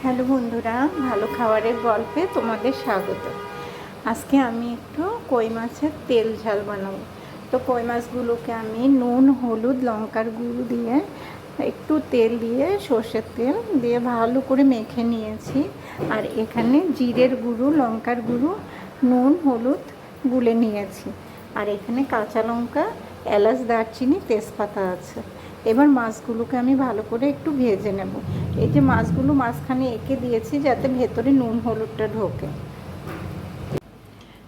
Hello বন্ধুরা, ভালো খাবারের গল্পে তোমাদের স্বাগত। আজকে আমি একটু কই মাছের তেল ঝাল বানাবো। তো কই মাছগুলোকে আমি নুন, হলুদ, লঙ্কার গুঁড়ো দিয়ে একটু তেল দিয়ে, সর্ষের তেল দিয়ে ভালো করে মেখে নিয়েছি। আর এখানে জিরের গুঁড়ো, লঙ্কার গুঁড়ো, নুন, হলুদ গুলে নিয়েছি। আর এখানে কাঁচা লঙ্কা, এলাচ, দারচিনি, তেজপাতা আছে। এবার মাছগুলোকে আমি ভালো করে একটু ভেজে নেব। এই যে মাছগুলো মাঝখানে এঁকে দিয়েছি যাতে ভেতরে নুন হলুদটা ঢোকে।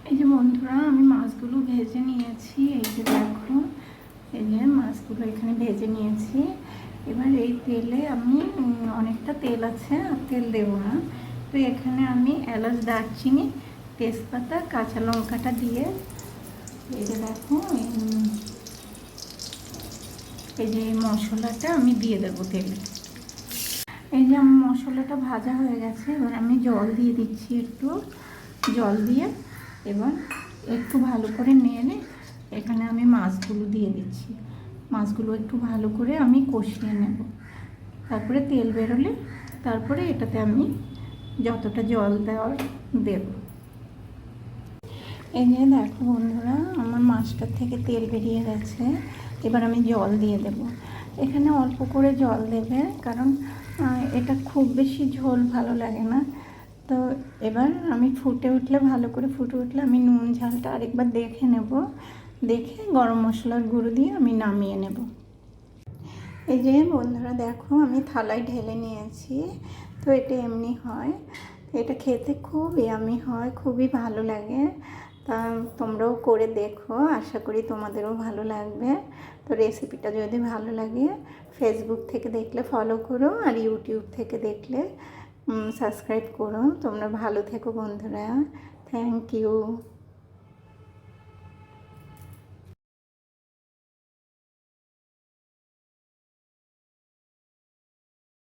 এই যে বন্ধুরা, আমি মাছগুলো ভেজে নিয়েছি। এই যে দেখো, এই যে মাছগুলো এখানে ভেজে নিয়েছি। এবার এই তেলে আমি অনেকটা তেল আছে, আর তেল দেবো না। তো এখানে আমি এলাচ, দারচিনি, তেজপাতা, কাঁচা লঙ্কাটা দিয়ে, এই যে দেখো, এই যে মশলাটা আমি দিয়ে দেবো তেলে। এই যে আমার মশলাটা ভাজা হয়ে গেছে। এবার আমি জল দিয়ে দিচ্ছি, একটু জল দিয়ে এবার একটু ভালো করে নেড়ে এখানে আমি মাছগুলো দিয়ে দিচ্ছি। মাছগুলো একটু ভালো করে আমি কষিয়ে নেব। তারপরে তেল বেরোলে তারপরে এটাতে আমি যতটা জল দেওয়ার দেব। এই যে দেখো বন্ধুরা, আমার মাছটার থেকে তেল বেরিয়ে গেছে। এবার আমি জল দিয়ে দেব। এখানে অল্প করে জল দেবে, কারণ এটা খুব বেশি ঝোল ভালো লাগে না। তো এবার আমি ফুটে উঠলে, ভালো করে ফুটে উঠলে আমি নুন ঝালটা আরেকবার দেখে নেব। দেখে গরম মশলার গুঁড়ো দিয়ে আমি নামিয়ে নেব। এই যে বন্ধুরা দেখো, আমি থালায় ঢেলে নিয়েছি। তো এটা এমনি হয়, এটা খেতে খুব ইয়ামি হয়, খুবই ভালো লাগে। তা তোমরাও করে দেখো, আশা করি তোমাদেরও ভালো লাগবে। তো রেসিপিটা যদি ভালো লাগে, ফেসবুক থেকে দেখলে ফলো করো, আর ইউটিউব থেকে দেখলে সাবস্ক্রাইব করো। তোমরা ভালো থেকো বন্ধুরা। Thank you.